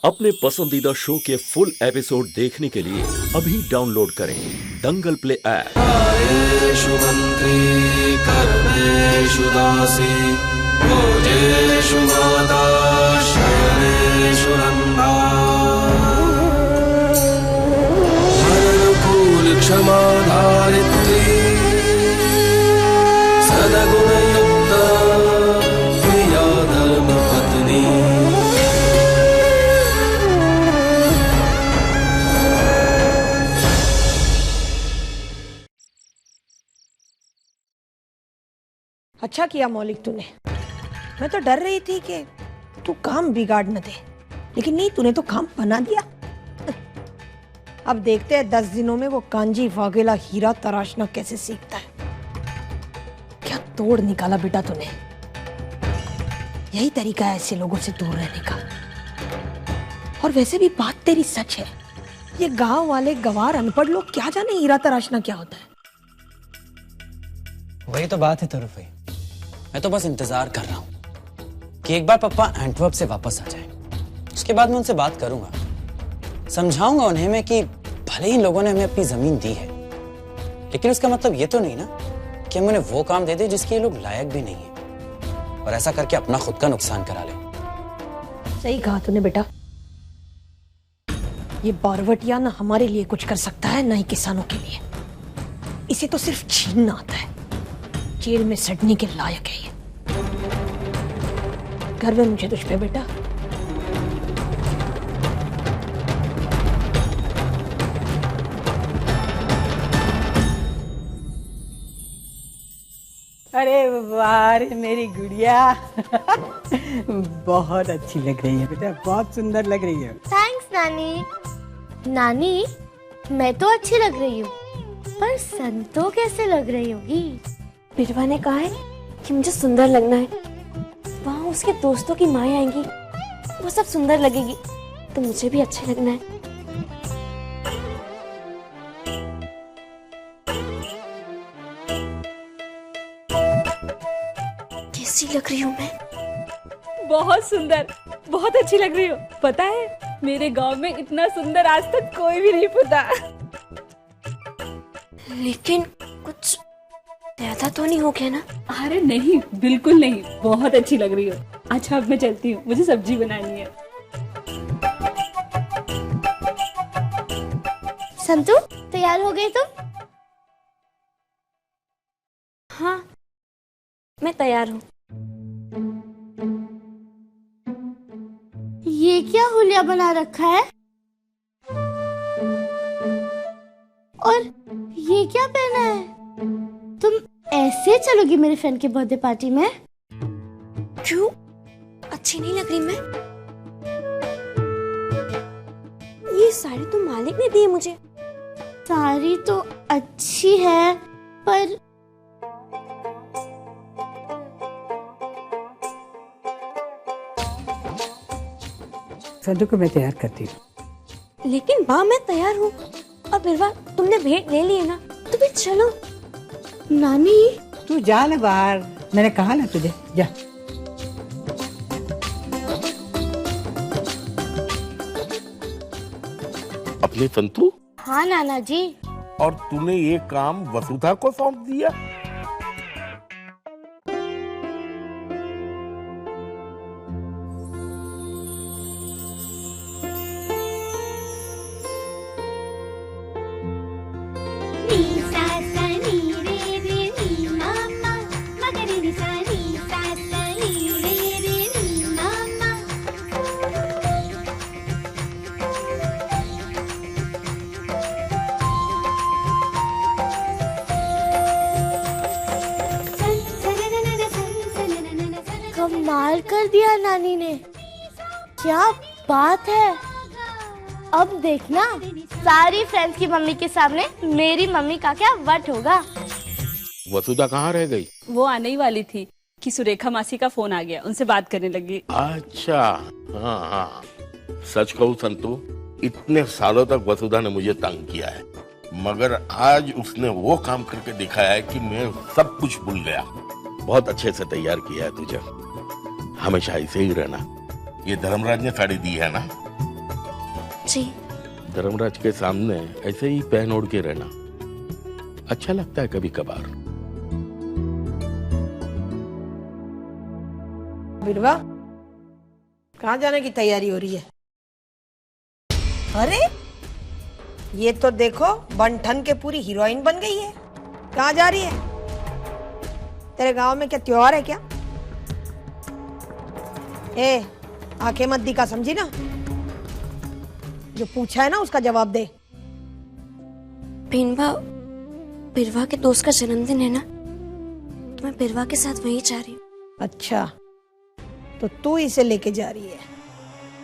अपने पसंदीदा शो के फुल एपिसोड देखने के लिए अभी डाउनलोड करें दंगल प्ले ऐप। आयेषु मंत्री कर्मेषु दासी भोजेषु माता शयनेषु नंदा अनुकूल क्षमा धारित्री सदगुणयुक्ता प्रिया धर्म पत्नी। अच्छा किया मौलिक तूने। मैं तो डर रही थी कि तू काम बिगाड़ न दे, लेकिन नहीं, तूने तो काम बना दिया। अब देखते हैं 10 दिनों में वो कांजी वाघेला हीरा तराशना कैसे सीखता है। क्या तोड़ निकाला बेटा तूने। यही तरीका है ऐसे लोगों से दूर रहने का। और वैसे भी बात तेरी सच है। ये गांव वाले गवार अनपढ़ लोग क्या जाने हीरा तराशना क्या होता है। वही तो बात है तरुफ भाई, मैं तो बस इंतजार कर रहा हूँ कि एक बार पापा एंटवर्प से वापस आ जाए। उसके बाद मैं उनसे बात करूंगा, समझाऊंगा उन्हें मैं कि भले ही लोगों ने हमें अपनी जमीन दी है, लेकिन उसका मतलब ये तो नहीं ना कि हम उन्हें वो काम दे दें जिसके ये लोग लायक भी नहीं है, और ऐसा करके अपना खुद का नुकसान करा ले। सही कहा तूने बेटा। ये बारवटिया ना हमारे लिए कुछ कर सकता है, ना ही किसानों के लिए। इसे तो सिर्फ छीनना आता है। जेल में सड़ने के लायक है ये। गर्व है मुझे तुझ पे बेटा। अरे वाह रे मेरी गुड़िया बहुत अच्छी लग रही है बेटा, बहुत सुंदर लग रही है। थैंक्स नानी। नानी, मैं तो अच्छी लग रही हूँ, पर संतो कैसे लग रही होगी? बिरवा ने कहा है कि मुझे सुंदर लगना है। वहाँ उसके दोस्तों की माएँ आएंगी, वो सब सुंदर लगेगी, तो मुझे भी अच्छा लगना है। कैसी लग रही हूँ मैं? बहुत सुंदर, बहुत अच्छी लग रही हो। पता है, मेरे गांव में इतना सुंदर आज तक कोई भी नहीं फूटा। लेकिन कुछ ज्यादा तो नहीं हो गया ना? अरे नहीं, बिल्कुल नहीं, बहुत अच्छी लग रही हो। अच्छा अब मैं चलती हूँ, मुझे सब्जी बनानी है। संतू, तैयार हो गई तुम? हाँ, मैं तैयार हूँ। ये क्या हुलिया बना रखा है? और ये क्या पहना है? तुम ऐसे चलोगी मेरे फ्रेंड के बर्थडे पार्टी में? क्यों? अच्छी नहीं लग रही मैं? ये साड़ी तो मालिक ने दी है मुझे। साड़ी तो अच्छी है, पर संतू को मैं तैयार करती हूँ। लेकिन माँ मैं तैयार हूँ। और बिरवा, तुमने भेंट ले ली है ना, तो फिर चलो। नानी, तू जा ना बाहर, मैंने कहा ना तुझे, जा। अपने संतू? हाँ नाना जी। और तूने ये काम वसुधा को सौंप दिया? कमाल कर दिया नानी ने, क्या बात है। अब देखना, सारी फ्रेंड्स की मम्मी के सामने मेरी मम्मी का क्या वट होगा। वसुधा कहाँ रह गई? वो आने ही वाली थी कि सुरेखा मासी का फोन आ गया, उनसे बात करने लगी। अच्छा, हाँ हाँ। सच कहूँ संतू, इतने सालों तक वसुधा ने मुझे तंग किया है, मगर आज उसने वो काम करके दिखाया है कि मैं सब कुछ भूल गया। बहुत अच्छे से तैयार किया है तुझे, हमेशा ऐसे ही रहना। ये धर्मराज ने साड़ी दी है ना? जी। धर्मराज के सामने ऐसे ही पहन ओढ़ के रहना अच्छा लगता है कभी कभार। बिरवा, कहाँ जाने की तैयारी हो रही है? अरे ये तो देखो बंठन के पूरी हीरोइन बन गई है। कहाँ जा रही है? तेरे गांव में क्या त्योहार है क्या? ए, आंखें मत दिखा, समझी ना? जो पूछा है ना उसका जवाब दे। बिरवा के दोस्त का जन्मदिन है ना, तो मैं बिरवा के साथ वहीं जा रही हूँ। अच्छा, तो तू इसे लेके जा रही है?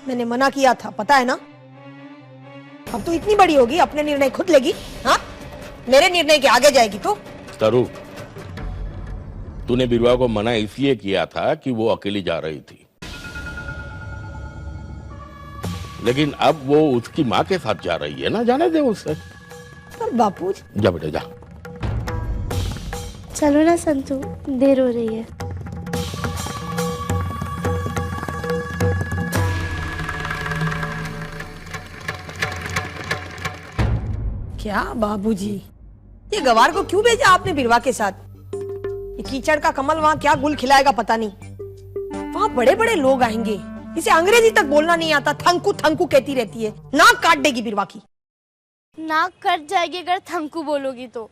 मैंने मना किया था, पता है ना? अब तू इतनी बड़ी होगी, अपने निर्णय खुद लेगी। हाँ, मेरे निर्णय के आगे जाएगी तू। तरू, तूने बिरवा को मना इसलिए किया था कि वो अकेली जा रही थी, लेकिन अब वो उसकी माँ के साथ जा रही है ना, जाने दे उसे। पर बापू, जा बेटा जा। चलो ना संतू, देर हो रही है। क्या बाबूजी, ये गवार को क्यों भेजा आपने बिरवा के साथ? ये कीचड़ का कमल वहाँ क्या गुल खिलाएगा पता नहीं। वहाँ बड़े बड़े लोग आएंगे, इसे अंग्रेजी तक बोलना नहीं आता, थंकू थंकू कहती रहती है, नाक काट देगी बिरवा की। नाक कट जाएगी अगर थंकू बोलोगी तो।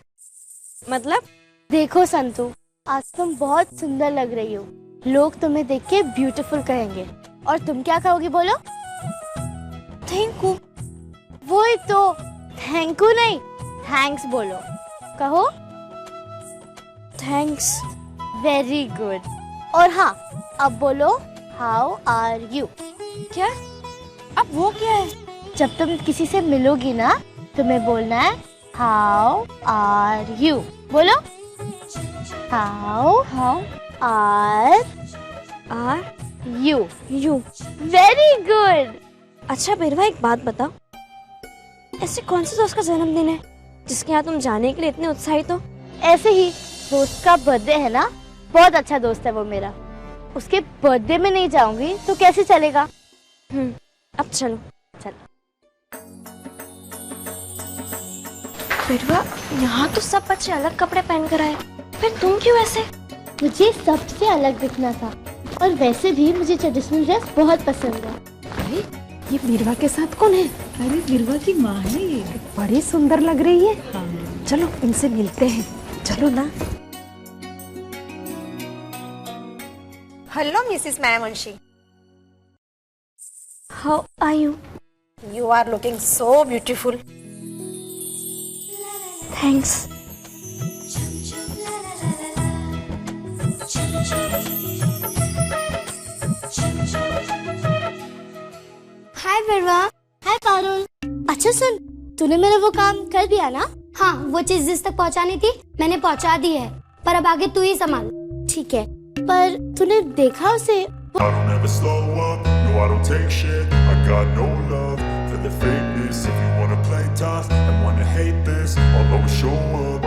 मतलब? देखो संतू, आज तुम बहुत सुंदर लग रही हो, लोग तुम्हें देख के ब्यूटीफुल कहेंगे, और तुम क्या कहोगी बोलो? Thank you. वही तो, थैंक यू नहीं, थैंक्स बोलो। कहो। थैंक्स। Very good. और हाँ, अब बोलो हाउ आर यू। क्या? अब वो क्या है? जब तुम किसी से मिलोगी ना, तुम्हें बोलना है हाउ आर यू। बोलो how are you. Very good. अच्छा बिरवा, एक बात बताओ, ऐसे कौन से दोस्त का जन्मदिन है जिसके यहाँ तुम जाने के लिए इतने उत्साहित हो? ऐसे ही दोस्त का बर्थडे है ना, बहुत अच्छा दोस्त है वो मेरा, उसके बर्थडे में नहीं जाऊंगी तो कैसे चलेगा? अब चलो। बिरवा, यहाँ तो सब बच्चे अलग कपड़े पहन कर आए, फिर तुम क्यों ऐसे? मुझे सबसे अलग दिखना था, और वैसे भी मुझे ट्रेडिशनल ड्रेस बहुत पसंद है। अरे ये बिरवा के साथ कौन है? अरे बिरवा की माँ है ये, बड़ी सुंदर लग रही है। हाँ। चलो इनसे मिलते हैं, चलो ना। Hello Mrs Mayavanshi. How are you? You are looking so beautiful. Thanks. Hi Birva. Hi Parul. अच्छा सुन, तूने मेरा वो काम कर दिया ना? हाँ, वो चीज जिस तक पहुँचानी थी मैंने पहुँचा दी है, पर अब आगे तू ही संभाल। ठीक है, पर तूने देखा उसे? I don't ever slow up, no I don't take shit. I got no love for the fakeness. If you wanna play tough and wanna hate this, I'll always show up.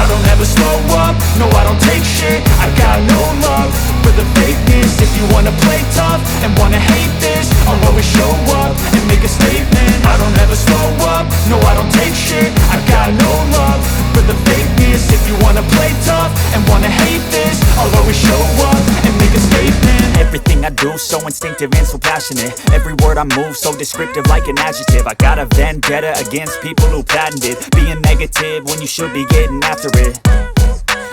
I don't ever slow up, no I don't take shit. I got no love for the fakeness. If you wanna play tough and wanna hate this, I'll always show up and make a statement. I don't ever slow up, no I don't take shit. I got no love for the fakeness. If you wanna play tough and wanna hate this, I'll always show up and make a statement. Everything I do so instinctive and so passionate. Every word I move so descriptive like an adjective. I got a vendetta against people who patented being negative when you should be getting after it.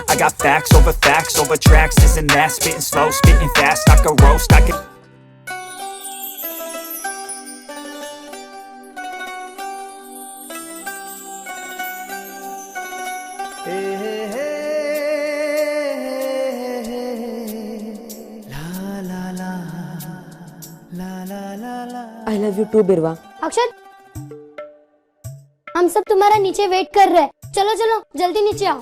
I got facts over tracks, this and that. Spitting slow, spitting fast, I could roast, I could. I love you too बिरवा। अक्षत, हम सब तुम्हारा नीचे wait कर रहे हैं, चलो चलो जल्दी नीचे आओ।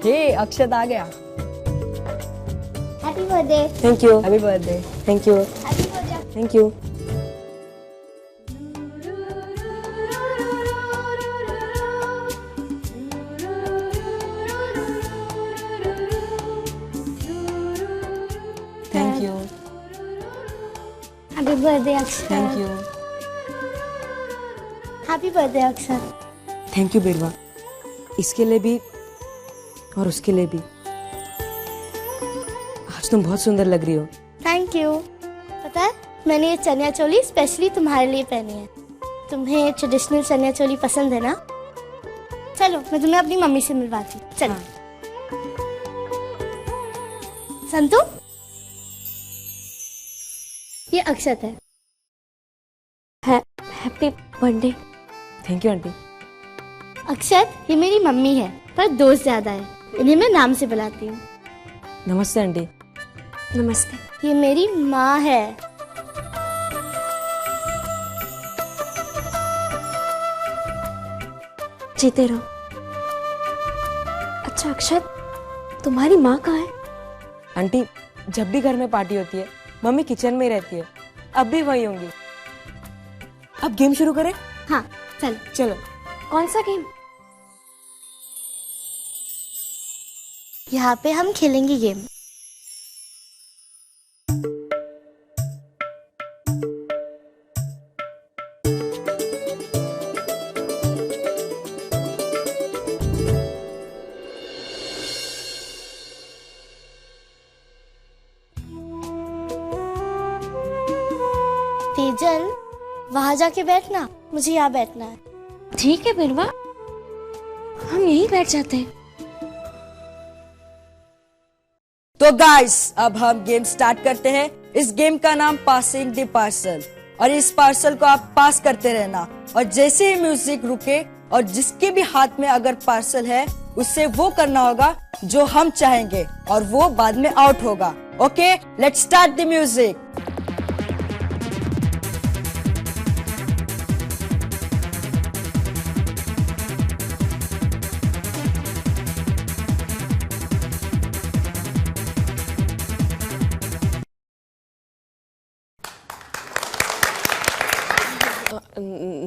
हे अक्षत आ गया। Happy birthday. Thank you. Happy birthday. Thank you. Happy birthday. Thank you. Happy birthday Akshat. Thank you. Happy birthday Akshat. Thank you बिरवा, इसके लिए भी और उसके लिए भी। आज तुम बहुत सुंदर लग रही हो। Thank you. पता है मैंने ये चनिया चोली स्पेशली तुम्हारे लिए पहनी है। तुम्हें ट्रेडिशनल चनिया चोली पसंद है ना? चलो मैं तुम्हें अपनी मम्मी से मिलवाती हूँ। चलो। संतु, ये अक्षत है। Happy birthday. Thank you aunty. Akshat, ये मेरी मम्मी है पर दोस्त ज्यादा है, इन्हें मैं नाम से बुलाती हूँ। नमस्ते आंटी। नमस्ते। ये मेरी माँ है। जीते रहो। अच्छा अक्षत, तुम्हारी माँ कहाँ है? आंटी, जब भी घर में पार्टी होती है मम्मी किचन में ही रहती है, अब भी वही होंगी। अब गेम शुरू करें? हाँ चलो। चलो। कौन सा गेम? यहाँ पे हम खेलेंगे गेम। तेजल, वहां जाके बैठना, मुझे यहाँ बैठना है। ठीक है बिरवा, हम यहीं बैठ जाते हैं। तो गाइस, अब हम गेम स्टार्ट करते हैं। इस गेम का नाम पासिंग द पार्सल, और इस पार्सल को आप पास करते रहना, और जैसे ही म्यूजिक रुके और जिसके भी हाथ में अगर पार्सल है उससे वो करना होगा जो हम चाहेंगे, और वो बाद में आउट होगा। Okay, let's start the music.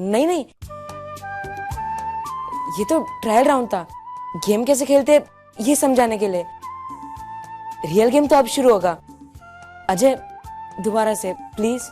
नहीं, ये तो ट्रायल राउंड था। गेम कैसे खेलते ये समझाने के लिए। रियल गेम तो अब शुरू होगा। अजय, दोबारा से प्लीज।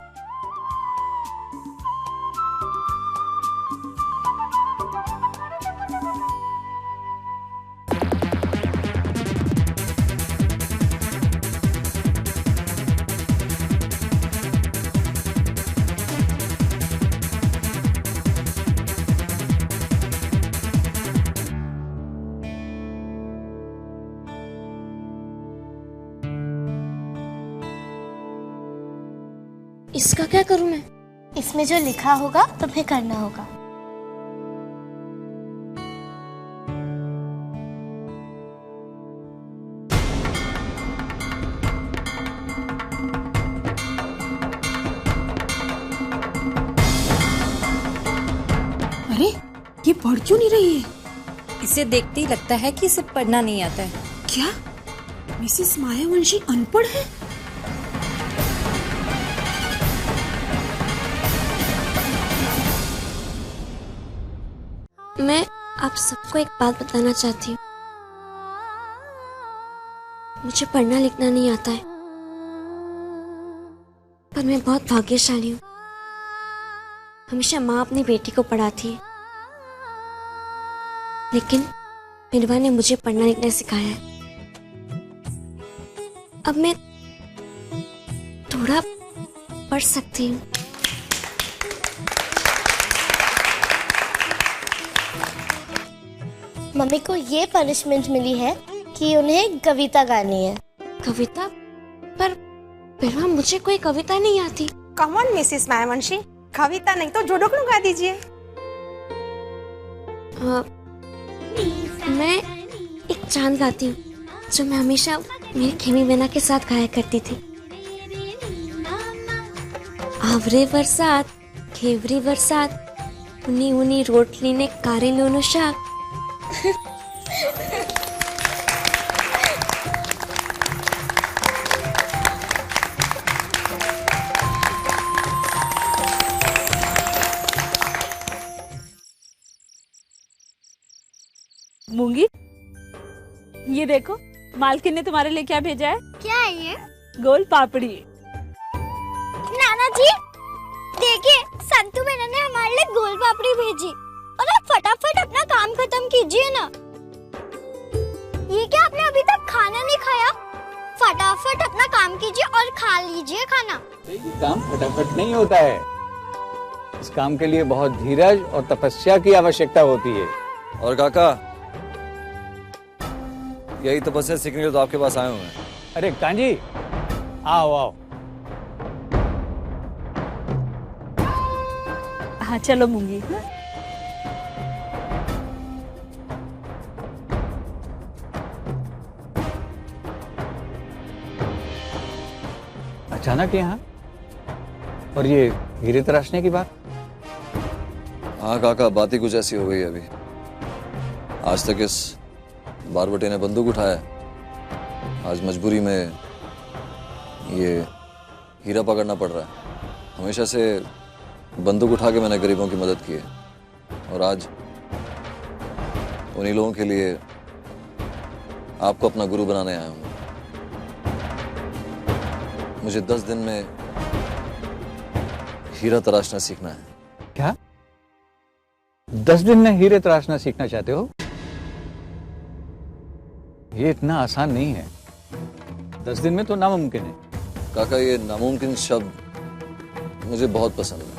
इसका क्या करूं मैं? इसमें जो लिखा होगा तुम्हें करना होगा। अरे ये पढ़ क्यों नहीं रही है? इसे देखते ही लगता है कि इसे पढ़ना नहीं आता है। क्या मिसेस मायावंशी अनपढ़ है? मैं आप सबको एक बात बताना चाहती हूँ। मुझे पढ़ना लिखना नहीं आता है, पर मैं बहुत भाग्यशाली हूँ। हमेशा माँ अपनी बेटी को पढ़ाती है, लेकिन बिरवा ने मुझे पढ़ना लिखना सिखाया है। अब मैं थोड़ा पढ़ सकती हूँ। मम्मी को ये पनिशमेंट मिली है कि उन्हें कविता गानी है। कविता? पर बिरवा, मुझे कोई कविता नहीं आती। कम ऑन मिसेस मायावंशी, कविता नहीं तो जोड़कणू गा दीजिए। मैं एक चांद गाती हूँ जो मैं हमेशा मेरी खेमी बहना के साथ गाया करती थी। आवरे बरसात, खेवरी बरसात, उनी उनी रोटली ने कारे लोनो शाक। मूंगी, ये देखो मालकिन ने तुम्हारे लिए क्या भेजा है। क्या है ये? गोल पापड़ी। नाना जी, काम कीजिए और खा लीजिए खाना। ये काम फटाफट नहीं होता है। इस काम के लिए बहुत धीरज और तपस्या की आवश्यकता होती है। और काका, यही तपस्या सीखने के लिए तो आपके पास आए हुए हैं। अरे कांजी, आओ आओ। हाँ चलो मूंगी। अचानक यहाँ? और ये हीरे तराशने की बात? हाँ काका, बात ही कुछ ऐसी हो गई अभी। आज तक इस बारबटे ने बंदूक उठाया, आज मजबूरी में ये हीरा पकड़ना पड़ रहा है। हमेशा से बंदूक उठा के मैंने गरीबों की मदद की है, और आज उन्हीं लोगों के लिए आपको अपना गुरु बनाने आया हूँ। मुझे 10 दिन में हीरा तराशना सीखना है। क्या? 10 दिन में हीरे तराशना सीखना चाहते हो? ये इतना आसान नहीं है। 10 दिन में तो नामुमकिन है। काका, ये नामुमकिन शब्द मुझे बहुत पसंद है।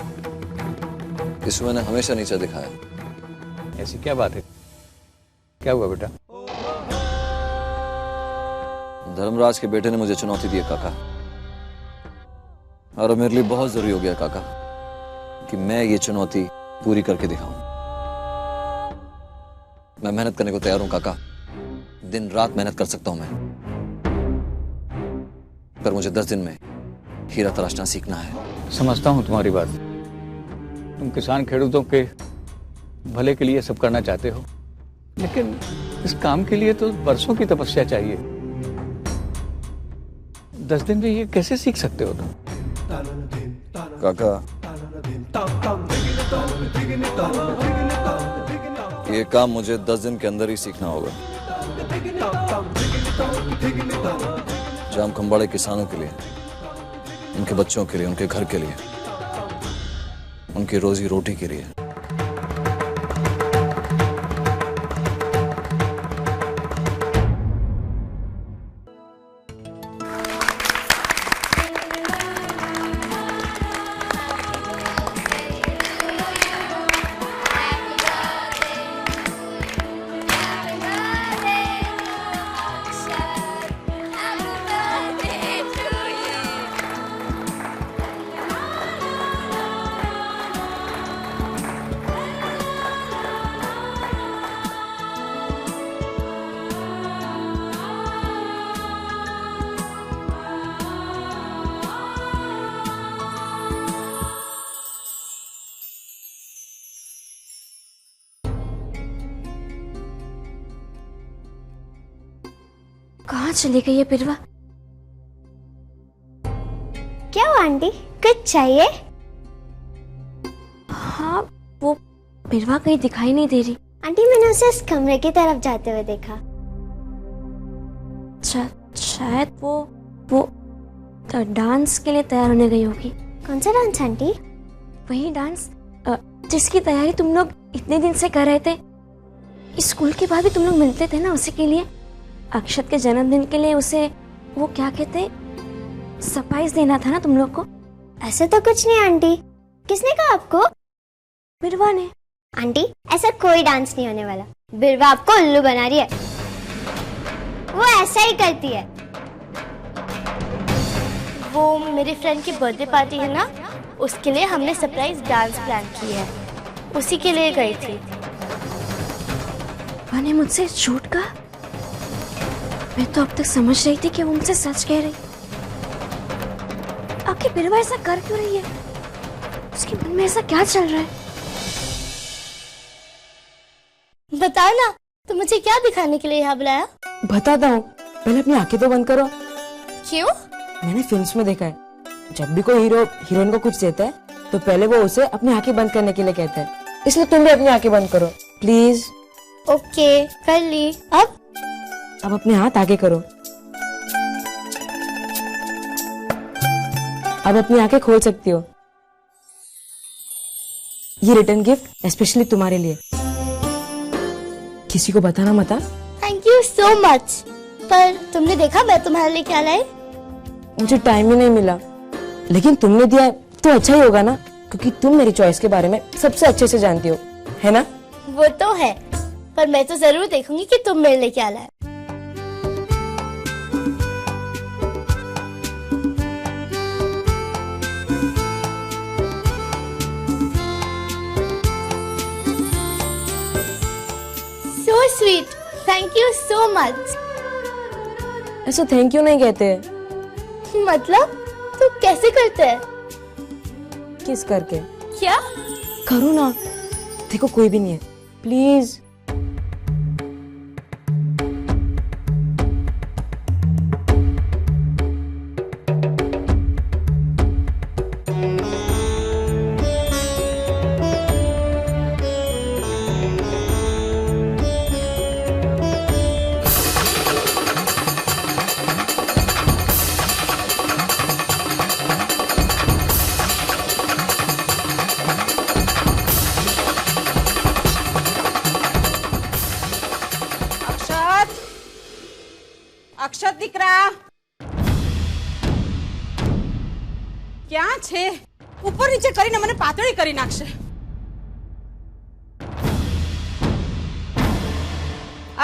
इसको मैंने हमेशा नीचा दिखाया। ऐसी क्या बात है? क्या हुआ बेटा? धर्मराज के बेटे ने मुझे चुनौती दी है काका, और मेरे लिए बहुत जरूरी हो गया काका कि मैं ये चुनौती पूरी करके दिखाऊं। मैं मेहनत करने को तैयार हूं काका, दिन रात मेहनत कर सकता हूं मैं, पर मुझे 10 दिन में हीरा तराशना सीखना है। समझता हूं तुम्हारी बात। तुम किसान खेडूतों के भले के लिए सब करना चाहते हो, लेकिन इस काम के लिए तो बरसों की तपस्या चाहिए। 10 दिन में ये कैसे सीख सकते हो तुम? काका, ये काम मुझे 10 दिन के अंदर ही सीखना होगा। जाम खंबाड़े किसानों के लिए, उनके बच्चों के लिए, उनके घर के लिए, उनकी रोजी रोटी के लिए। कहाँ चली गई है बिरवा? क्या हुआ आंटी, कुछ चाहिए? हाँ, वो बिरवा कहीं दिखाई नहीं दे रही। आंटी, मैंने उसे इस कमरे की तरफ जाते हुए देखा। शायद वो डांस के लिए तैयार होने गई होगी। कौन सा डांस आंटी? वही डांस जिसकी तैयारी तुम लोग इतने दिन से कर रहे थे। स्कूल के बाद भी तुम लोग मिलते थे ना उसी के लिए। अक्षत के जन्मदिन के लिए उसे वो क्या कहते, सरप्राइज देना था ना तुम लोग को। ऐसे तो कुछ नहीं आंटी। किसने कहा आपको? बिरवा ने। आंटी, ऐसा कोई डांस नहीं होने वाला। बिरवा आपको उल्लू बना रही है, वो ऐसा ही करती है। वो मेरे फ्रेंड की बर्थडे पार्टी है ना, उसके लिए हमने सरप्राइज डांस प्लान की है, उसी के लिए गई थी। मैंने मुझसे झूठ कहा? मैं तो अब तक समझ रही थी कि वो मुझसे सच कह रही। आखिर बिरवा ऐसा कर क्यों रही है? उसके मन में ऐसा क्या चल रहा है? बताओ ना, तो मुझे क्या दिखाने के लिए यहाँ बुलाया? बताता हूँ, पहले अपनी आंखें तो बंद करो। क्यों? मैंने फिल्म्स में देखा है, जब भी कोई हीरो हीरोइन को कुछ देता है तो पहले वो उसे अपनी आंखें बंद करने के लिए कहता है। इसलिए तुम भी अपनी आंखें बंद करो प्लीज। ओके, कर ली। अब अपने हाथ आगे करो। अब अपनी आंखें खोल सकती हो। ये रिटर्न गिफ्ट स्पेशली तुम्हारे लिए। किसी को बताना मत। Thank you so much. पर तुमने देखा मैं तुम्हारे लिए क्या लाई? मुझे टाइम ही नहीं मिला। लेकिन तुमने दिया तो अच्छा ही होगा ना, क्योंकि तुम मेरी चॉइस के बारे में सबसे अच्छे से जानती हो, है ना? वो तो है, पर मैं तो जरूर देखूंगी कि तुम मेरे लिए क्या लाए। So sweet, thank you so much. ऐसा थैंक यू नहीं कहते। मतलब तू कैसे करते है? किस करके? क्या? करो ना, देखो कोई भी नहीं है, प्लीज। અક્ષત દીકરા ક્યાં છે? ઉપર નીચે કરીને મને પાતળી કરી નાખશે.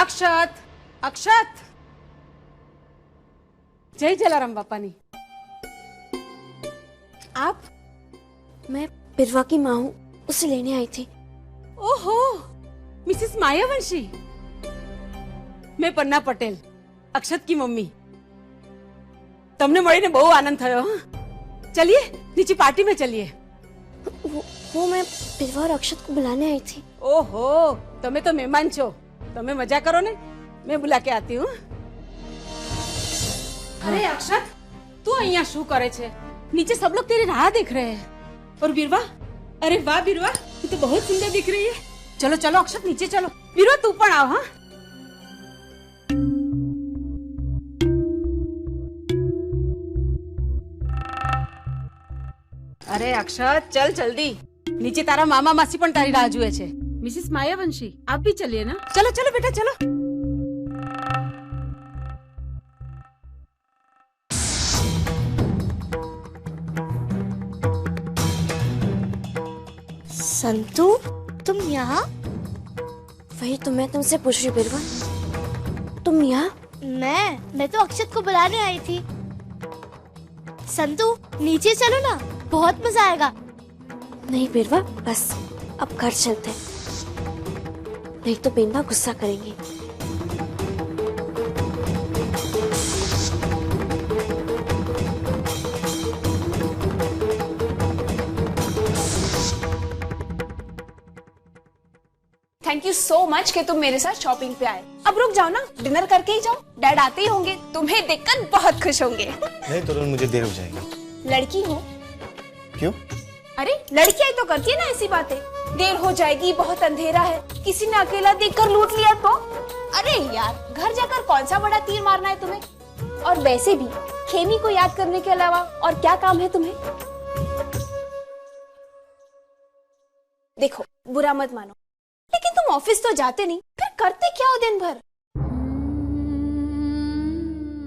અક્ષત, અક્ષત, જય જલારામ બાપાની. आप? मैं बिरवा की माँ हूँ, उसे लेने आई थी. ઓહો, મિસિસ માયાવંશી. मैं पन्ना पटेल, अक्षत की मम्मी. तुमने મળીને બહુ આનંદ થયો. चलिए नीचे पार्टी में चलिए. वो मैं बिरवा और अक्षत को बुलाने आई थी. ओहो, તમે તો મહેમાન છો. તમે મજા કરો ને, मैं बुला के आती हूँ. अरे अक्षत, तू અહીંયા શું કરે છે? नीचे सब लोग तेरी राह देख रहे हैं. और बिरवा, अरे वाह बिरवा, तू तो बहुत सुंदर दिख रही है. चलो चलो अक्षत, नीचे चलो. बिरवा तू पण आओ. हाँ, अरे अक्षत चल जल्दी. नीचे तारा मामा मासी पण तारी राह जुए छे. मिसिस मायावंशी, आप भी चलिए ना. चलो चलो बेटा चलो. संतू, तुम यहाँ? वही तो मैं तुमसे पूछ रही हूँ बिरवा, तुम यहाँ? मैं तो अक्षत को बुलाने आई थी. संतू नीचे चलो ना, बहुत मजा आएगा. नहीं बिरवा, बस अब घर चलते हैं, नहीं तो बेनबा गुस्सा करेंगी. थैंक यू सो मच कि तुम मेरे साथ शॉपिंग पे आए. अब रुक जाओ ना, डिनर करके ही जाओ. डैड आते ही होंगे, तुम्हें देखकर बहुत खुश होंगे. नहीं तो मुझे देर हो जाएगी. लड़की हो? क्यों? अरे लड़कियां ही तो करती है ना ऐसी बातें. देर हो जाएगी, बहुत अंधेरा है, किसी ने अकेला देखकर लूट लिया तो. अरे यार, घर जाकर कौन सा बड़ा तीर मारना है तुम्हें? और वैसे भी खेमी को याद करने के अलावा और क्या काम है तुम्हें? देखो, बुरा मत मानो, लेकिन तुम ऑफिस तो जाते नहीं, फिर करते क्या हो दिन भर?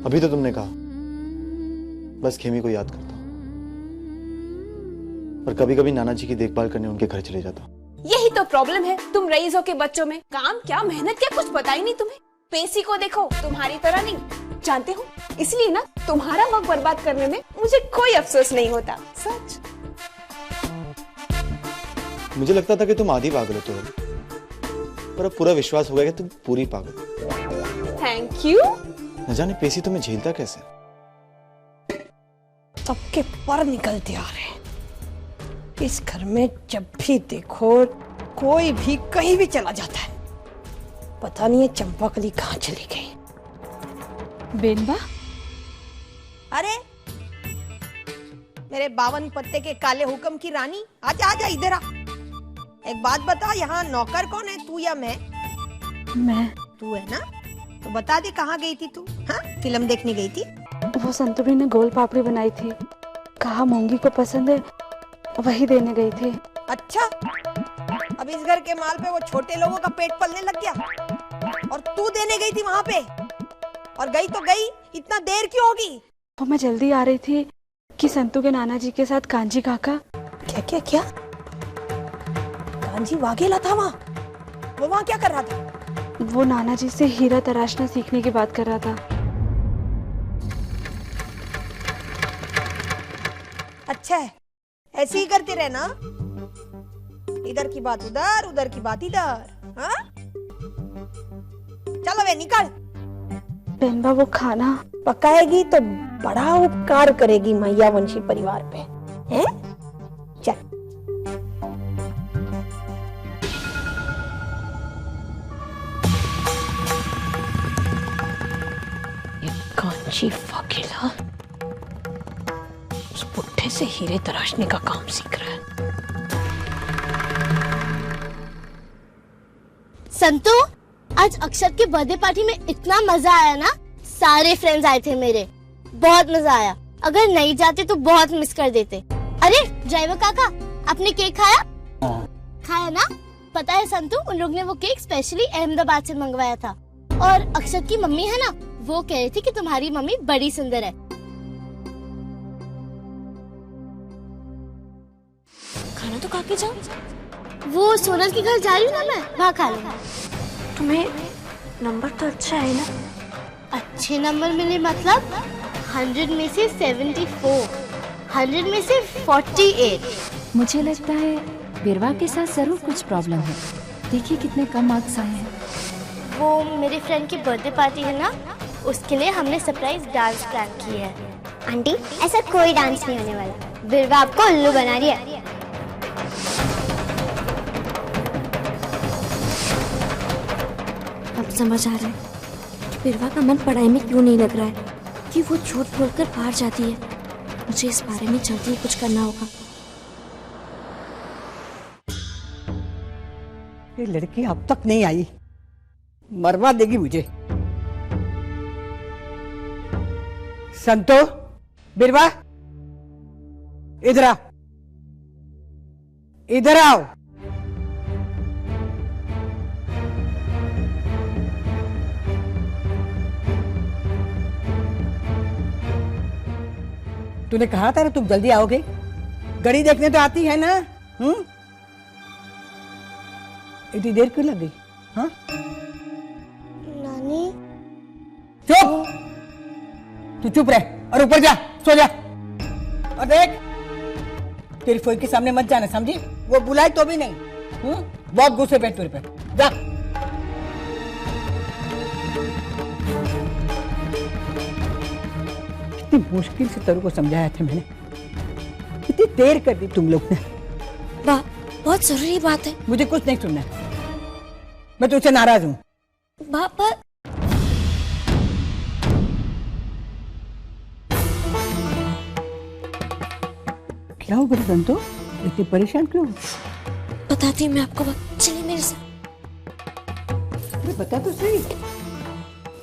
अभी तो तुमने कहा बस खेमी को याद करता हूँ, और कभी कभी नाना जी की देखभाल करने उनके घर चले जाता हूँ. यही तो प्रॉब्लम है तुम रईसों के बच्चों में. काम क्या, मेहनत क्या, कुछ पता ही नहीं तुम्हें. पेशी को देखो, तुम्हारी तरह नहीं. जानते हो, इसलिए ना तुम्हारा वक्त बर्बाद करने में मुझे कोई अफसोस नहीं होता. सच. मुझे लगता था कि तुम आधी पागल हो, तो पर अब पूरा विश्वास हो गया कि तुम पूरी पागल. Thank you. न जाने पेशी तुम्हें झेलता कैसे. सबके पर निकलते आ रहे हैं. इस घर में जब भी देखो कोई भी कहीं भी चला जाता है. पता नहीं ये चंपाकली कहाँ चली गई. बेनबा, अरे मेरे 52 पत्ते के काले हुक्म की रानी, आजा आजा इधर आ. एक बात बता, यहाँ नौकर कौन है, तू या मैं? मैं. तू है ना, तो बता दे कहाँ गई थी तू? हाँ, फिल्म देखने गई थी? वो संतुरी ने गोल पापड़ी बनाई थी, कहा मोंगी को पसंद है, वही देने गई थी. अच्छा, अब इस घर के माल पे वो छोटे लोगों का पेट पलने लग गया और तू देने गई थी वहां पे. और गई तो गई, इतना देर क्यों होगी? वो मैं जल्दी आ रही थी कि संतू के नाना जी के साथ कांजी काका। क्या क्या क्या? कांजी वाघेला था वहाँ? वो वहाँ क्या कर रहा था? वो नाना जी से हीरा तराशना सीखने की बात कर रहा था। अच्छा है, ऐसे ही करते रहना। इधर की बात उधर, उधर की बात इधर। हाँ? चलो वे निकल। बेनबा वो खाना पकाएगी तो बड़ा उपकार करेगी मैया वंशी परिवार पे। हैं? चल। ये कांची वाघेला उस बुढ़े से हीरे तराशने का काम सीख रहा है। संतू, आज अक्षर की बर्थडे पार्टी में इतना मजा आया ना। सारे फ्रेंड्स आए थे मेरे, बहुत मजा आया। अगर नहीं जाते तो बहुत मिस कर देते। अरे ड्राइवर काका, आपने केक खाया? खाया ना? पता है संतू, उन लोग ने वो केक स्पेशली अहमदाबाद से मंगवाया था। और अक्षर की मम्मी है ना, वो कह रही थी कि तुम्हारी मम्मी बड़ी सुंदर है। खाना तो खा के जाओ। वो सोनल के घर जा रही हूँ ना मैं, वहाँ खा लूंगा। तुम्हें नंबर तो अच्छा है ना? अच्छे नंबर मिले मतलब 100 में से 74, 100 में से 48। मुझे लगता है बिरवा के साथ जरूर कुछ प्रॉब्लम है। देखिए कितने कम मार्क्स आए हैं। वो मेरे फ्रेंड की बर्थडे पार्टी है ना, उसके लिए हमने सरप्राइज डांस प्लान की है। आंटी, ऐसा कोई डांस नहीं होने वाला। बिरवा आपको उल्लू बना रही है। अब समझ आ रहा है कि बिरवा का मन पढ़ाई में क्यों नहीं लग रहा है, कि वो झूठ बोलकर बाहर जाती है। मुझे इस बारे में जल्दी ही कुछ करना होगा। ये लड़की अब तक नहीं आई, मरवा देगी मुझे। संतो, बिरवा, इधर आओ, इधर आओ। तूने कहा था ना तुम जल्दी आओगे। घड़ी देखने तो आती है ना? इतनी देर क्यों लग गई? हाँ? नानी। चुप! तू चुप रह और ऊपर जा, सो जा। और देख, तेरी फोई के सामने मत जाना, समझी? वो बुलाए तो भी नहीं। बहुत गुस्से पे तेरे पे। जा। कितनी मुश्किल से तेरे को समझाया था मैंने, कितनी देर कर दी तुम लोग ने। बहुत जरूरी बात है। मुझे कुछ नहीं सुनना, मैं तुझसे नाराज हूँ। पापा, क्या हो गया संतो? इतनी परेशान क्यों? बताती हूँ मैं आपको। चलिए मेरे साथ। बता तो सही,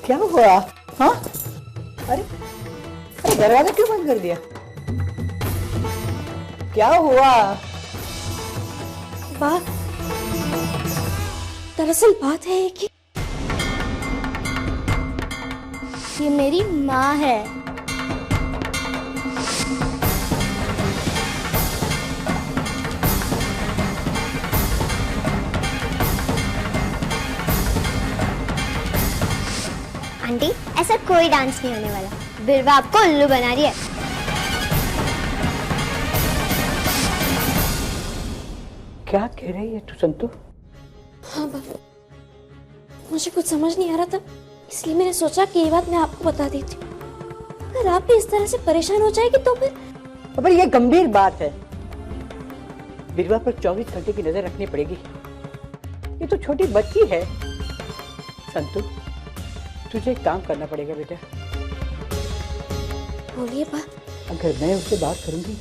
क्या हुआ? हाँ? अरे दरवाजा क्यों बंद कर दिया? क्या हुआ? बात दरअसल बात है कि ये मेरी माँ है। आंटी, ऐसा कोई डांस नहीं होने वाला। बिरवा आपको उल्लू बना रही है। क्या कह रही है तू संतू? हाँ बाबा, मुझे कुछ समझ नहीं आ रहा था, इसलिए मैंने सोचा कि ये बात मैं आपको बता देती हूँ। अगर आप भी इस तरह से परेशान हो जाएगी तो फिर। पर ये गंभीर बात है, बिरवा पर 24 घंटे की नजर रखनी पड़ेगी। ये तो छोटी बच्ची है। संतू, तुझे एक काम करना पड़ेगा बेटा। बोलिए बा। अगर मैं उससे बात करूंगी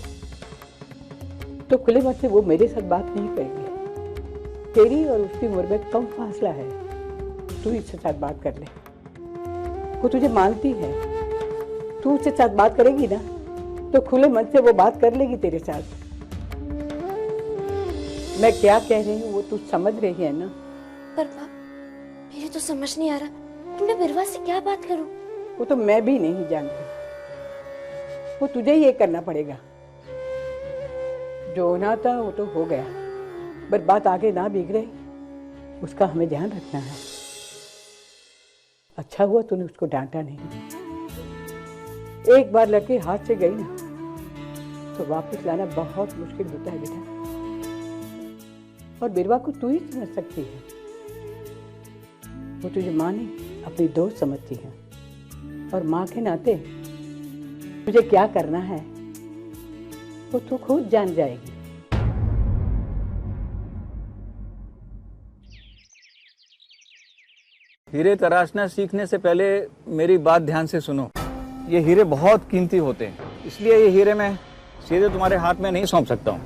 तो खुले मन से वो मेरे साथ बात नहीं करेगी। तेरी और उसकी उम्र में कम फासला है, तू इससे साथ बात कर ले। वो तुझे मानती है, तू उससे साथ बात करेगी ना तो खुले मन से वो बात कर लेगी तेरे साथ। मैं क्या कह रही हूँ वो तू समझ रही है ना? पर बाप, मेरे तो समझ नहीं आ रहा कि मैं बिरवा से क्या बात करूं। वो तो मैं भी नहीं जानती, वो तुझे ही ये करना पड़ेगा। जो होना था वो तो हो गया, पर बात आगे ना बिगड़े उसका हमें ध्यान रखना है। अच्छा हुआ तूने उसको डांटा नहीं। एक बार लड़की हाथ से गई ना तो वापस लाना बहुत मुश्किल होता है बेटा। और बिरवा को तू ही समझ सकती है, वो तुझे माँ नहीं अपनी दोस्त समझती है। और माँ के नाते तुझे क्या करना है वो तू खुद जान जाएगी। हीरे तराशना सीखने से पहले मेरी बात ध्यान से सुनो। ये हीरे बहुत कीमती होते हैं, इसलिए ये हीरे मैं सीधे तुम्हारे हाथ में नहीं सौंप सकता हूँ।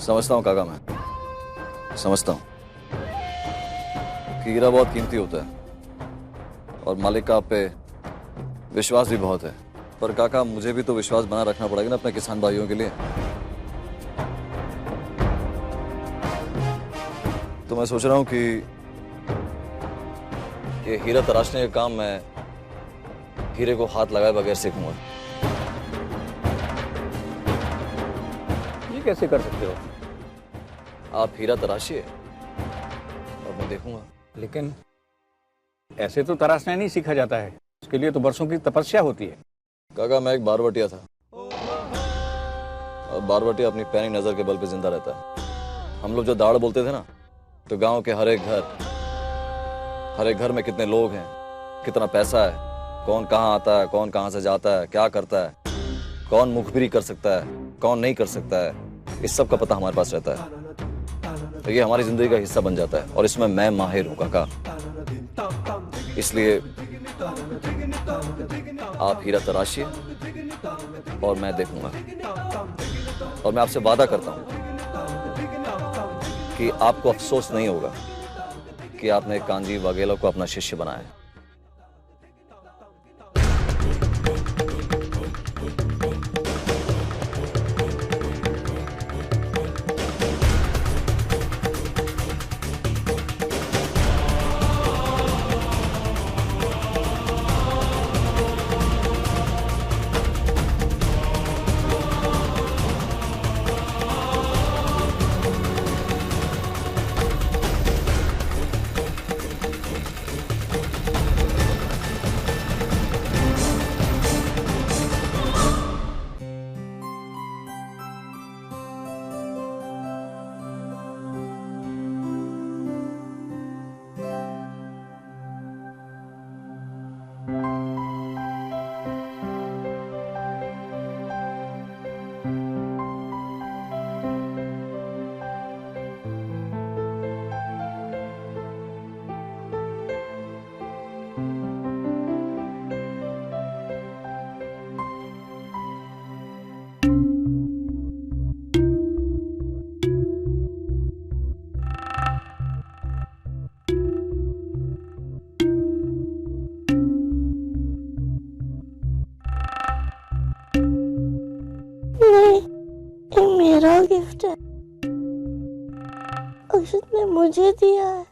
समझता हूँ काका, मैं समझता हूँ कि हीरा बहुत कीमती होता है और मालिक का आप पे विश्वास भी बहुत है। पर काका, मुझे भी तो विश्वास बना रखना पड़ेगा ना अपने किसान भाइयों के लिए। तो मैं सोच रहा हूँ कि ये हीरा तराशने का काम मैं हीरे को हाथ लगाए बगैर सीखूंगा। ये कैसे कर सकते हो? आप हीरा तराशिए और मैं देखूंगा। लेकिन ऐसे तो तराशना नहीं सीखा जाता है, उसके लिए तो बरसों की तपस्या होती है। काका, मैं एक बारवटिया था और बारवटिया अपनी पैनी नजर के बल पे जिंदा रहता है। हम लोग जो दाड़ बोलते थे ना, तो गांव के हर एक घर में कितने लोग हैं, कितना पैसा है, कौन कहाँ आता है, कौन कहाँ से जाता है, क्या करता है, कौन मुखबिरी कर सकता है, कौन नहीं कर सकता है, इस सब का पता हमारे पास रहता है। तो ये हमारी जिंदगी का हिस्सा बन जाता है और इसमें मैं माहिर हूँ काका। इसलिए आप हीरा तराशिए और मैं देखूंगा। और मैं आपसे वादा करता हूं कि आपको अफसोस नहीं होगा कि आपने कांजी वाघेला को अपना शिष्य बनाया। मेरा गिफ्ट है, अक्षत ने मुझे दिया है।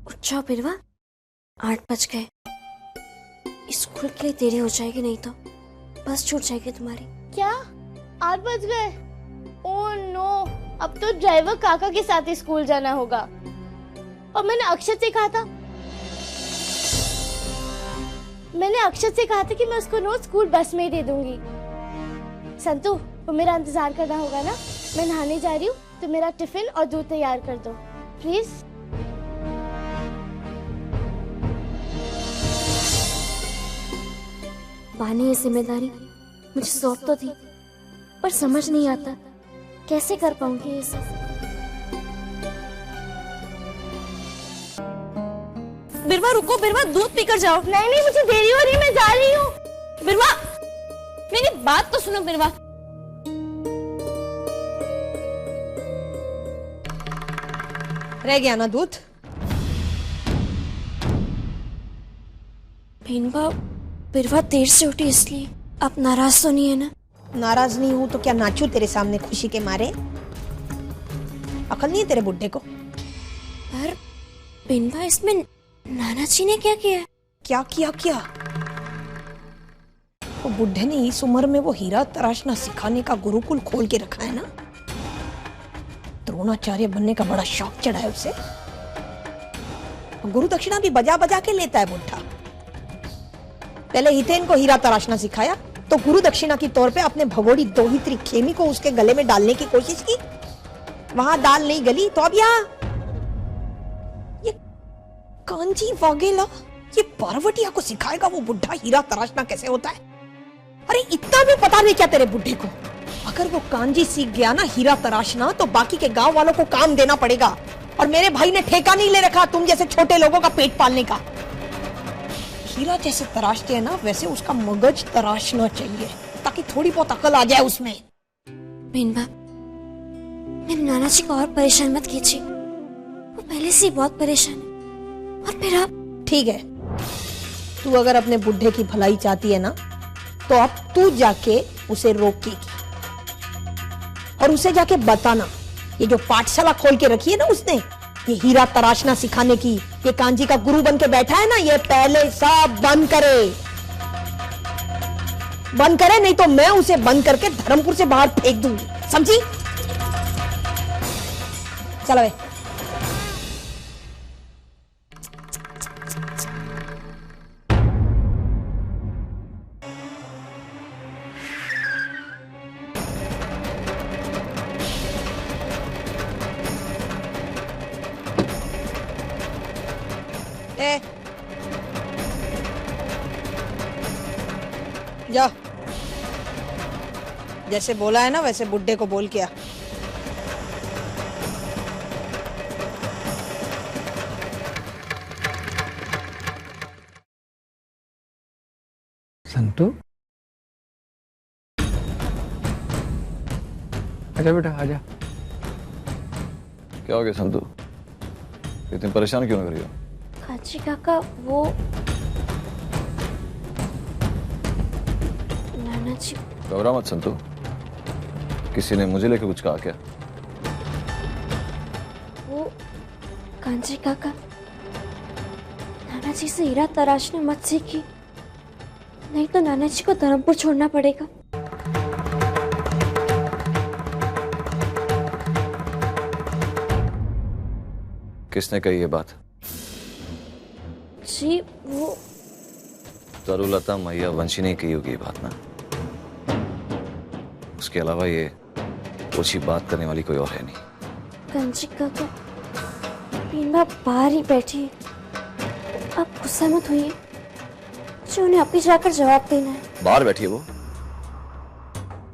उठ जाओ बिरवा, 8 बज गए। स्कूल के लिए देरी हो जाएगी, नहीं तो बस छूट जाएगी तुम्हारी। क्या 8 बज गए? ओह नो, अब तो ड्राइवर काका के साथ ही स्कूल जाना होगा। और मैंने अक्षत से कहा था कि मैं उसको नोट स्कूल बस में ही दे दूंगी। संतू, वो मेरा इंतजार करना होगा ना? मैं नहाने जा रही हूँ, तो मेरा टिफिन और दूध तैयार कर दो प्लीज। बानी ये जिम्मेदारी मुझे सौंप तो थी, पर समझ नहीं आता कैसे कर पाऊंगी ये सब। बिरवा रुको, बिरवा दूध पीकर जाओ। नहीं, मुझे देरी हो रही है, मैं जा रही हूँ। बिरवा मेरी बात तो सुनो। बिरवा रह गया ना दूध? बिरवा देर से उठी इसलिए आप नाराज तो नहीं है ना? नाराज नहीं हूँ तो क्या नाचूं तेरे सामने खुशी के मारे? अकल नहीं है तेरे बुड्ढे को? पर बिनबा इसमें नाना जी ने क्या किया? क्या किया क्या? वो बुड्ढे ने इस उम्र में वो हीरा तराशना सिखाने का गुरुकुल खोल के रखा है ना। द्रोणाचार्य बनने का बड़ा शौक चढ़ा है उसे। गुरु दक्षिणा भी बजा बजा के लेता है बुड्ढा। पहले हितेन को हीरा तराशना सिखाया तो गुरु दक्षिणा की तौर पे अपने भगोड़ी दोहित्री खेमी को उसके गले में डालने की कोशिश की। वहां दाल नहीं गली तो अब यहाँ ये कांजी वाघेला ये पार्वतिया को सिखाएगा वो बुड्ढा हीरा तराशना कैसे होता है। अरे इतना भी पता नहीं क्या तेरे बुड्ढे को? अगर वो कांजी सीख गया ना हीरा तराशना तो बाकी के गांव वालों को काम देना पड़ेगा। और मेरे भाई ने ठेका नहीं ले रखा तुम जैसे छोटे लोगों का पेट पालने का। हीरा जैसे तराशते हैं ना वैसे उसका मगज तराशना चाहिए ताकि थोड़ी बहुत अकल आ जाए उसमें। बिनबा मेरे नाना जी को और परेशान मत कीजिए, वो पहले से ही बहुत परेशान है। और फिर आप ठीक है, तू अगर अपने बुड्ढे की भलाई चाहती है ना तो अब तू जाके उसे रोकेगी और उसे जाके बताना ये जो पाठशाला खोल के रखी है ना उसने, ये हीरा तराशना सिखाने की, ये कांजी का गुरु बन के बैठा है ना, ये पहले सब बंद करे नहीं तो मैं उसे बंद करके धर्मपुर से बाहर फेंक दूंगी, समझी? चलो भाई। जा, जैसे बोला है ना वैसे बुड्ढे को बोल किया। संतु, आजा बेटा आजा। क्या हो गया संतु? इतनी परेशान क्यों लग रही हो? कांची काका वो नाना जी। घबरा मत संतु, किसी ने मुझे लेके कुछ कहा क्या? वो कांची काका नाना जी से हीरा तराशने मत सीखी, नहीं तो नाना जी को धर्मपुर छोड़ना पड़ेगा। किसने कही ये बात? जी वो तरुलता मैया वंशी ने कही होगी ये बात ना। उसके अलावा ये ओछी बात करने वाली कोई और है नहीं। कांची काका बीमा बाहर ही बैठी है, आप गुस्सा मत होइए, जो उन्हें अभी जाकर जवाब देना है। बाहर बैठी है वो,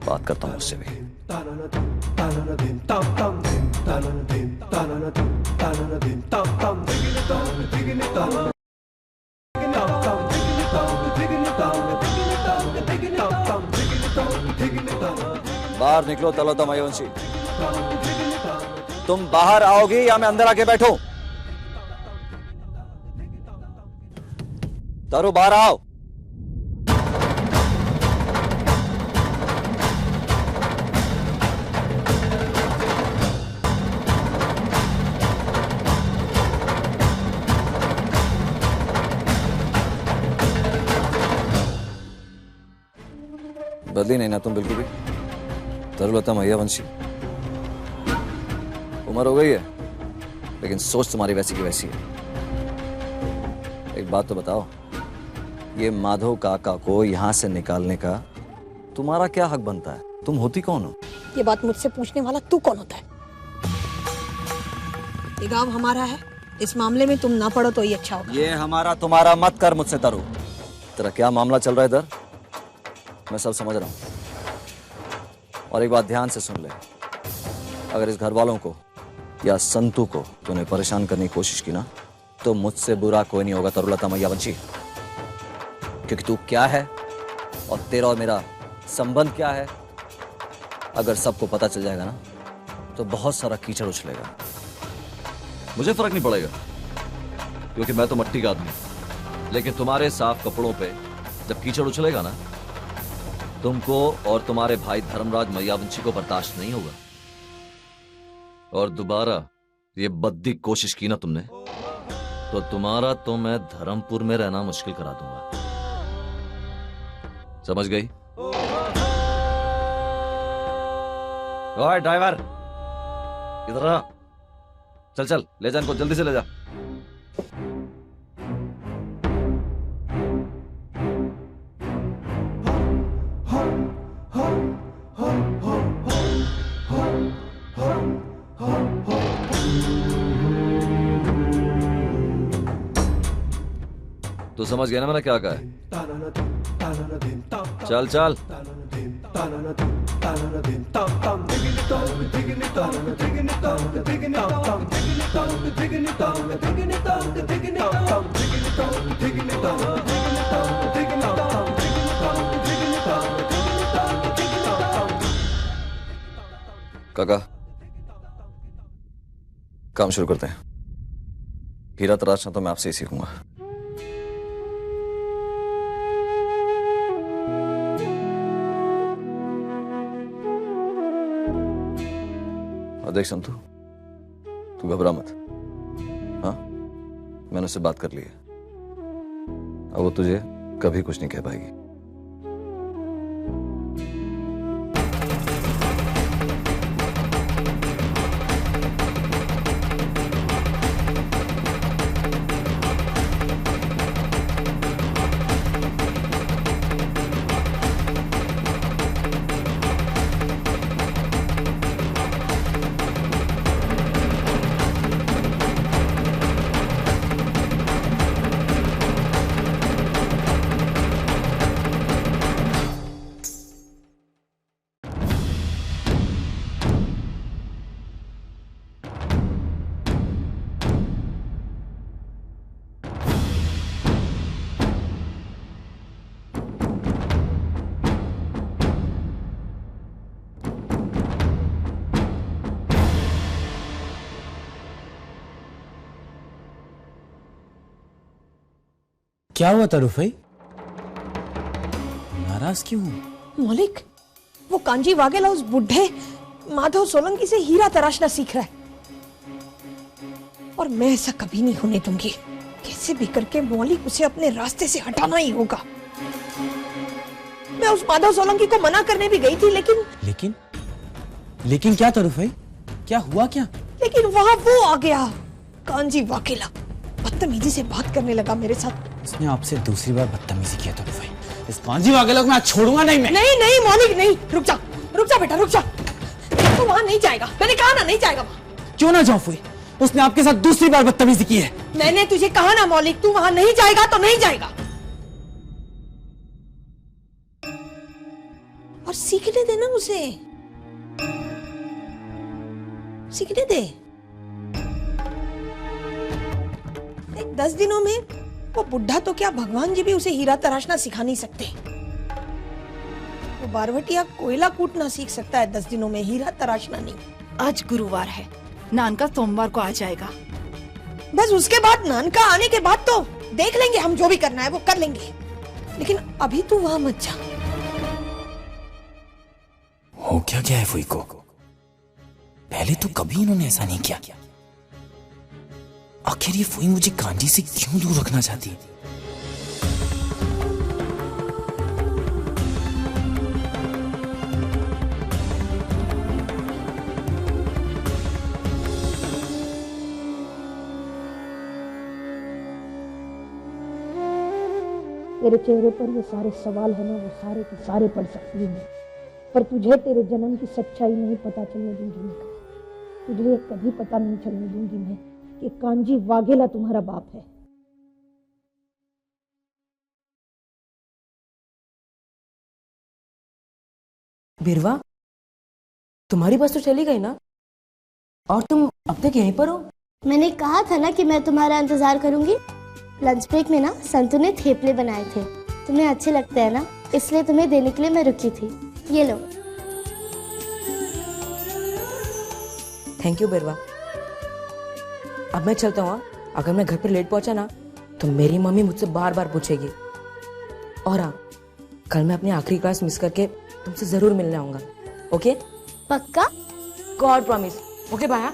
बात करता हूँ उससे भी। बाहर निकलो तलता मायावंशी। तुम बाहर आओगी या मैं अंदर आके बैठूं? तारू बाहर आओ। बदली नहीं ना तुम बिल्कुल भी। तरुलता मैयावंशी, उम्र हो गई है लेकिन सोच तुम्हारी वैसी की वैसी है। एक बात तो बताओ, ये माधव काका को यहां से निकालने का तुम्हारा क्या हक बनता है? तुम होती कौन हो? ये बात मुझसे पूछने वाला तू कौन होता है? ये गांव हमारा है, इस मामले में तुम ना पड़ो तो ही अच्छा होगा। ये हमारा तुम्हारा मत कर मुझसे तरु। तेरा क्या मामला चल रहा है इधर? मैं सब समझ रहा हूं। और एक बात ध्यान से सुन ले, अगर इस घर वालों को या संतू को तूने परेशान करने की कोशिश की ना तो मुझसे बुरा कोई नहीं होगा तरुलता मैयावंशी। क्योंकि तू क्या है और तेरा और मेरा संबंध क्या है, अगर सबको पता चल जाएगा ना तो बहुत सारा कीचड़ उछलेगा। मुझे फर्क नहीं पड़ेगा क्योंकि मैं तो मट्टी का आदमी हूं, लेकिन तुम्हारे साफ कपड़ों पे जब कीचड़ उछलेगा ना, तुमको और तुम्हारे भाई धर्मराज मैयावंशी को बर्दाश्त नहीं होगा। और दोबारा ये बद्दी कोशिश की ना तुमने तो तुम्हारा तो मैं धर्मपुर में रहना मुश्किल करा दूंगा, समझ गई? ओए ड्राइवर, इधर आ। चल चल ले जा इनको, जल्दी से ले जा। तो समझ गया ना मैंने क्या कहा है? चल चल। काका, काम शुरू करते हैं। हीरा तराशना तो मैं आपसे ही सीखूंगा। और देख संतू, तू घबरा मत। हाँ, मैंने उससे बात कर ली है। अब वो तुझे कभी कुछ नहीं कह पाएगी। क्या हुआ तरुफ भाई, नाराज क्यों हो? मौलिक, वो कांजी वाघेला उस बुढ़े माधव सोलंकी से हीरा तराशना सीख रहा है और मैं ऐसा कभी नहीं होने दूंगी। कैसे भी करके मौलिक उसे अपने रास्ते से हटाना ही होगा। मैं उस माधव सोलंकी को मना करने भी गई थी, लेकिन क्या तरुफ भाई, क्या हुआ क्या? लेकिन वहां वो आ गया, कांजी वाघेला। बदतमीजी से बात करने लगा मेरे साथ। उसने आपसे दूसरी बार बदतमीजी किया तरुफ भाई। इस कांजी वाघेला को मैं छोड़ूंगा नहीं। मैं नहीं मौलिक नहीं, रुक जा बेटा, रुक जा। तू वहां नहीं जाएगा, मैंने कहा ना, नहीं जाएगा वहां। क्यों ना जाऊं फुई, उसने आपके साथ दूसरी बार बदतमीजी की है। मैंने तुझे कहा ना मौलिक, तू वहां नहीं जाएगा तो नहीं जाएगा। और सीखने देना उसे, सीखने दे। 10 दिनों में वो बुढ़ा तो क्या, भगवान जी भी उसे हीरा तराशना सिखा नहीं सकते। वो बारवटिया कोयला कूटना सीख सकता है 10 दिनों में, हीरा तराशना नहीं। आज गुरुवार है, नान का सोमवार को आ जाएगा। बस उसके बाद, नान का आने के बाद तो देख लेंगे हम, जो भी करना है वो कर लेंगे। लेकिन अभी तू वहां मत जा। हो क्या गया है फुई को? पहले तो कभी इन्होंने ऐसा नहीं किया। आखिर ये फुई मुझे कांजी से क्यों दूर रखना चाहती है? तेरे चेहरे पर ये सारे सवाल है ना, वो सारे के सारे पढ़ सकती हूँ, पर तुझे तेरे जन्म की सच्चाई नहीं पता चलने दूंगी मैं। तुझे कभी पता नहीं चलने दूंगी मैं कि कांजी वाघेला तुम्हारा बाप है। बिरवा, तुम्हारी बस तो चली गई ना, और तुम अब तक यहीं पर हो? मैंने कहा था ना कि मैं तुम्हारा इंतजार करूंगी। लंच ब्रेक में ना संतू ने थेपले बनाए थे, तुम्हें अच्छे लगते हैं ना, इसलिए तुम्हें देने के लिए मैं रुकी थी। ये लो। थैंक यू बिरवा। अब मैं चलता हूँ। अगर मैं घर पर लेट पहुंचा ना तो मेरी मम्मी मुझसे बार बार पूछेगी। और हाँ, कल मैं अपनी आखिरी क्लास मिस करके तुमसे जरूर मिलने आऊंगा। ओके? पक्का? God promise. Okay bye.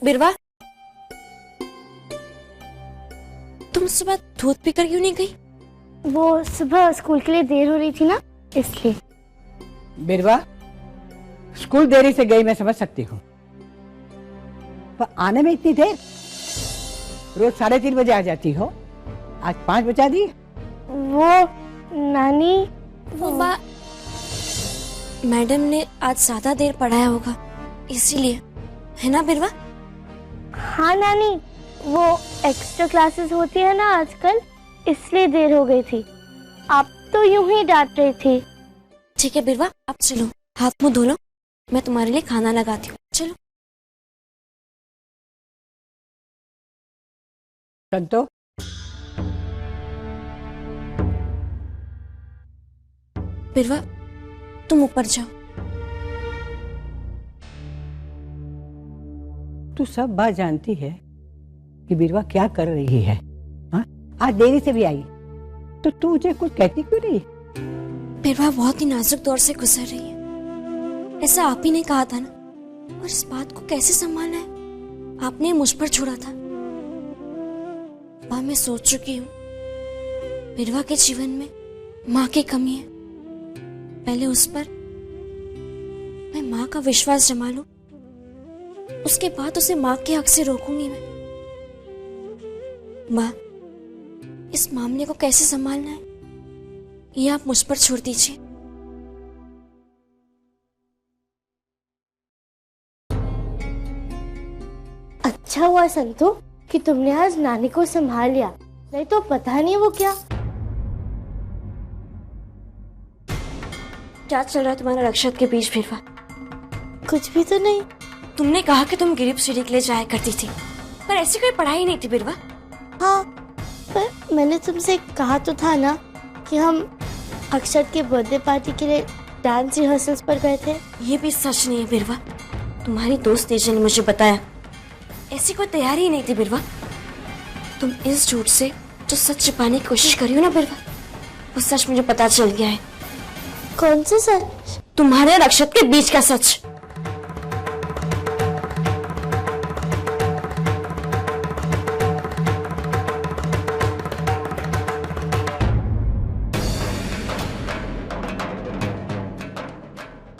Birva, तुम सुबह दूध पीकर क्यों नहीं गई? वो सुबह स्कूल के लिए देर हो रही थी ना, इसलिए। बिरवा, स्कूल देरी से गई मैं समझ सकती हूँ, पर आने में इतनी देर? रोज 3:30 बजे आ जाती हो, आज 5 बजा दी। वो नानी, वो मैडम ने आज ज्यादा देर पढ़ाया होगा, इसीलिए, है ना बिरवा? हाँ नानी, वो एक्स्ट्रा क्लासेस होती है ना आजकल, इसलिए देर हो गई थी। आप तो यूं ही डांट रही थी। ठीक है बिरवा, अब चलो हाथ मुंह धो लो, मैं तुम्हारे लिए खाना लगाती हूँ। चलो। संतो, बिरवा तुम ऊपर जाओ। तू सब बात जानती है कि बिरवा क्या कर रही है। हाँ? आज देरी से भी आई तो तू मुझे कुछ कहती क्यों नहीं? बिरवा बहुत ही नाजुक दौर से गुजर रही है, ऐसा आप ही ने कहा था ना, और इस बात को कैसे संभालना है आपने मुझ पर छोड़ा था। मैं सोच चुकी हूँ बिरवा के जीवन में माँ की कमी है, पहले उस पर मैं माँ का विश्वास जमा लूं, उसके बाद उसे माँ के हक से रोकूंगी मैं। माँ, इस मामले को कैसे संभालना है ये आप मुझ पर छोड़ दीजिए। अच्छा हुआ संतु कि तुमने आज नानी को संभाल लिया, नहीं तो पता नहीं वो क्या चल रहा है तुम्हारा रक्षक के बीच बिरवा? कुछ भी तो नहीं। तुमने कहा कि तुम गिरिप सीढ़ी के लिए जाया करती थी, पर ऐसी कोई पढ़ाई नहीं थी बिरवा। हाँ, पर मैंने तुमसे कहा तो था ना कि हम अक्षर के बर्थडे पार्टी के लिए डांस रिहर्सल्स पर गए थे। ये भी सच नहीं है बिरवा, तुम्हारी दोस्त तेजा ने मुझे बताया ऐसी कोई तैयारी ही नहीं थी बिरवा। तुम इस झूठ से जो सच छिपाने की कोशिश करी हो ना बिरवा, वो सच मुझे पता चल गया है। कौन सा सच? तुम्हारे और अक्षत के बीच का सच।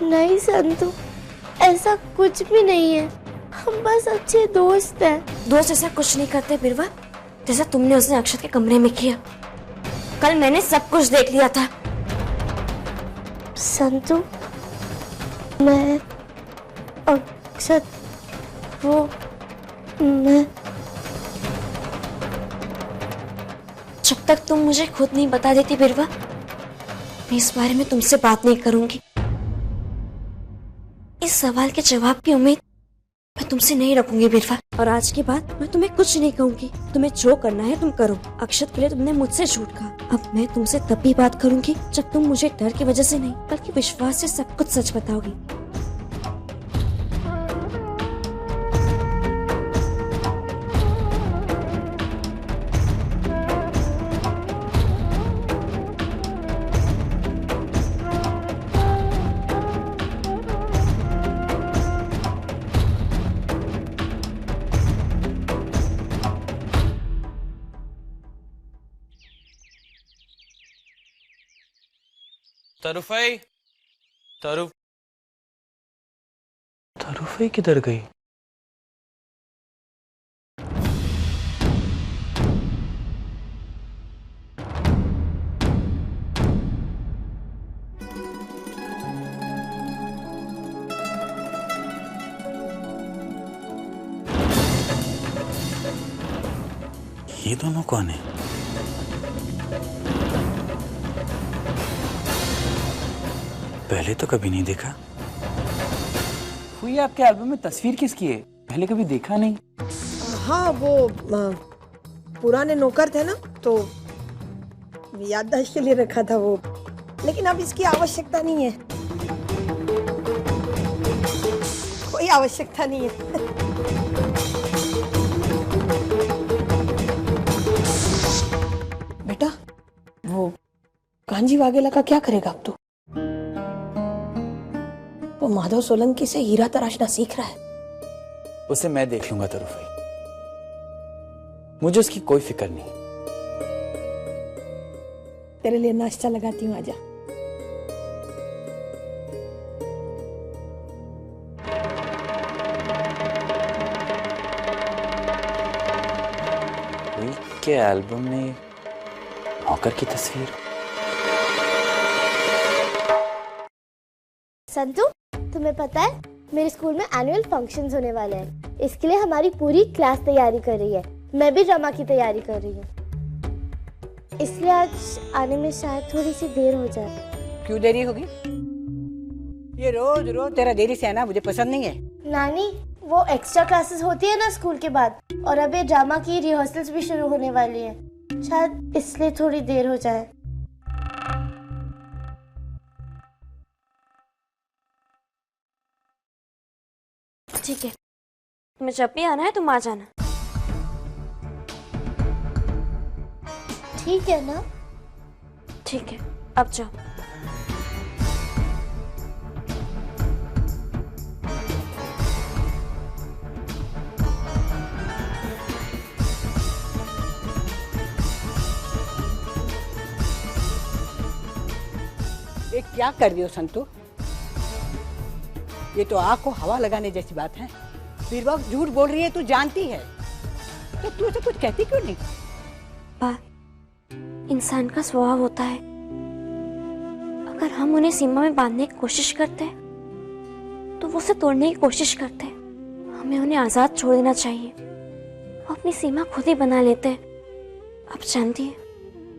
नहीं संतु, ऐसा कुछ भी नहीं है, हम बस अच्छे दोस्त हैं। दोस्त ऐसा कुछ नहीं करते बिरवा, जैसा तुमने उसने अक्षत के कमरे में किया। कल मैंने सब कुछ देख लिया था। संतु, मैं अक्षत, वो मैं। जब तक तुम मुझे खुद नहीं बता देती बिरवा, मैं इस बारे में तुमसे बात नहीं करूंगी। इस सवाल के जवाब की उम्मीद मैं तुमसे नहीं रखूंगी बिरवा, और आज के बाद मैं तुम्हें कुछ नहीं कहूंगी। तुम्हें जो करना है तुम करो। अक्षत के लिए तुमने मुझसे झूठ कहा, अब मैं तुमसे तब भी बात करूंगी जब तुम मुझे डर की वजह से नहीं बल्कि विश्वास से सब कुछ सच बताओगी। तरुफई, तरुफई किधर गई? ये दोनों कौन है? पहले तो कभी नहीं देखा। हुई आपके एल्बम में तस्वीर किसकी है? पहले कभी देखा नहीं। हाँ, वो पुराने नौकर थे ना, तो याददाश्त के लिए रखा था वो, लेकिन अब इसकी आवश्यकता नहीं है, कोई आवश्यकता नहीं है। कांजी वाघेला का क्या करेगा अब तू? वो माधव सोलंकी से हीरा तराशना सीख रहा है। उसे मैं देख लूंगा तरुफई, मुझे उसकी कोई फिक्र नहीं। तेरे लिए नाश्ता लगाती हूँ, आजा। के एल्बम में नौकर की तस्वीर। संतू, तुम्हें पता है मेरे स्कूल में एनुअल फंक्शंस होने वाले हैं। इसके लिए हमारी पूरी क्लास तैयारी कर रही है। मैं भी ड्रामा की तैयारी कर रही हूँ, इसलिए आज आने में शायद थोड़ी सी देर हो जाए। क्यों देरी होगी? ये रोज रोज तेरा देरी से आना मुझे पसंद नहीं है। नानी, वो एक्स्ट्रा क्लासेस होती है ना स्कूल के बाद, और अभी ड्रामा की रिहर्सल्स भी शुरू होने वाली है, शायद इसलिए थोड़ी देर हो जाए। ठीक है, तुम्हें जब भी आना है तुम आ जाना। ठीक है ना? ठीक है, अब जाओ। ये क्या कर रही हो संतू? ये तो आग को हवा लगाने जैसी बात है। बीरबल झूठ बोल रही है, तू जानती है, तो तू ऐसा कुछ कहती क्यों नहीं? इंसान का स्वभाव होता है, अगर हम उन्हें सीमा में बांधने की कोशिश करते हैं तो वो उसे तोड़ने की कोशिश करते हैं। हमें उन्हें आजाद छोड़ देना चाहिए, वो अपनी सीमा खुद ही बना लेते हैं। आप जानती है,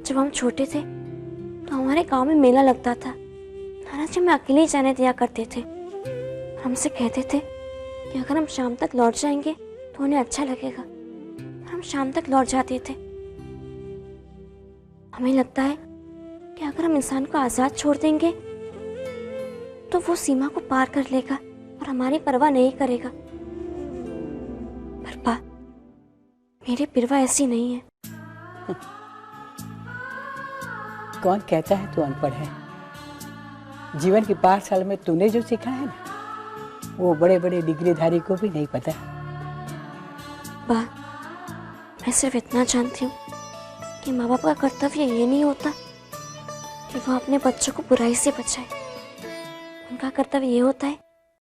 जब हम छोटे थे तो हमारे गांव में मेला लगता था। नाना जी हमें अकेले ही जाने दिया करते थे, हमसे कहते थे कि अगर हम शाम तक लौट जाएंगे तो उन्हें अच्छा लगेगा। हम शाम तक लौट जाते थे। हमें लगता है कि अगर हम इंसान को आजाद छोड़ देंगे तो वो सीमा को पार कर लेगा और हमारी परवाह नहीं करेगा। पर पा, मेरी परवाह ऐसी नहीं है। कौन कहता है तू अनपढ़ है? जीवन की पाठशाला में तूने जो सीखा है ना, वो बड़े बड़े डिग्रीधारी को भी नहीं पता। बा, मैं सिर्फ इतना जानती हूँ कि माँ बाप का कर्तव्य ये नहीं होता कि वो अपने बच्चों को बुराई से बचाए। उनका कर्तव्य ये होता है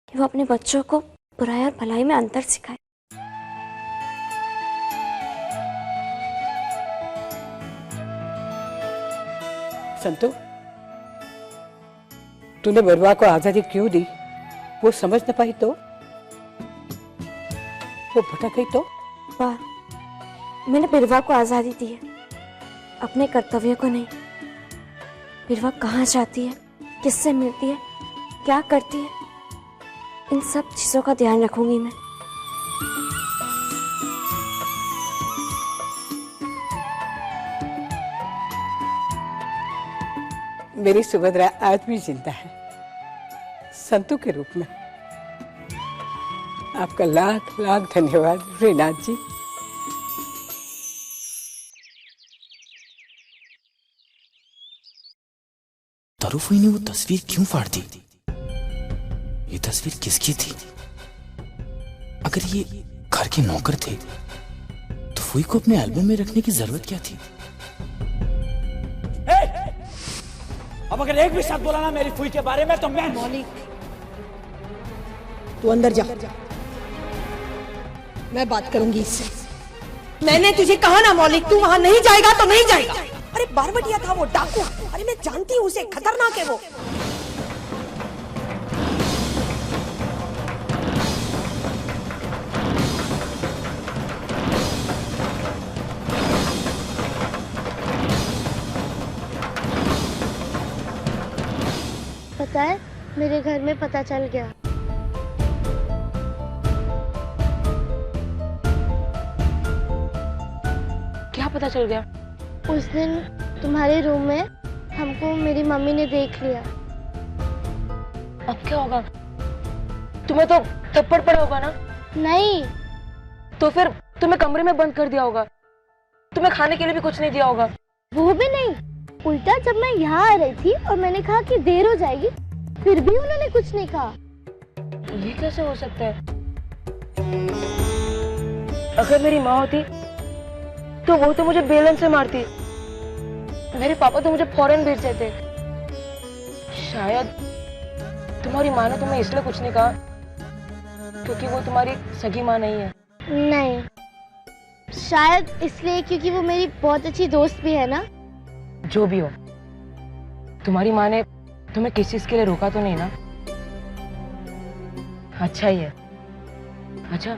कि वो अपने बच्चों को बुराई और भलाई में अंतर सिखाए। संतु, तूने बरुआ को आजादी क्यों दी? वो समझ न पाई तो? वो भटक गई तो? वाह, मैंने बिरवा को आजादी दी है, अपने कर्तव्य को नहीं। बिरवा कहाँ जाती है, किससे मिलती है, क्या करती है, इन सब चीजों का ध्यान रखूंगी मैं। मेरी सुभद्रा आज भी जिंदा है, संतु के रूप में। आपका लाख लाख धन्यवाद श्रीनाथ जी। तरुफई ने वो तस्वीर क्यों फाड़ दी? ये तस्वीर किसकी थी? अगर ये घर के नौकर थे तो फुई को अपने एल्बम में रखने की जरूरत क्या थी? अब अगर एक भी शब्द बोला ना मेरी फुई के बारे में तो मैं मौलिक, तू अंदर जा, मैं बात करूंगी इससे। मैंने तुझे कहा ना मौलिक, तू वहां नहीं जाएगा तो नहीं जाएगा। अरे बारबटिया था वो, डाकू। अरे मैं जानती हूँ उसे, खतरनाक है वो। पता है, मेरे घर में पता चल गया। क्या पता चल गया? उस दिन तुम्हारे रूम में हमको मेरी मम्मी ने देख लिया। अब क्या होगा? तुम्हें तो थप्पड़ पड़ा होगा ना? नहीं। तो फिर तुम्हें कमरे में बंद कर दिया होगा, तुम्हें खाने के लिए भी कुछ नहीं दिया होगा। वो भी नहीं, उल्टा जब मैं यहाँ आ रही थी और मैंने कहा कि देर हो जाएगी, फिर भी उन्होंने कुछ नहीं कहा। ये कैसे हो सकता है? अगर मेरी माँ होती तो वो तो मुझे बेलन से मारती, मेरे पापा तो मुझे फौरन भेज देते। शायद तुम्हारी माँ ने तुम्हें इसलिए कुछ नहीं कहा क्योंकि वो तुम्हारी सगी माँ नहीं है। नहीं, शायद इसलिए क्योंकि वो मेरी बहुत अच्छी दोस्त भी है ना। जो भी हो, तुम्हारी माँ ने तुम्हें किस चीज के लिए रोका तो नहीं ना? अच्छा ही है। अच्छा,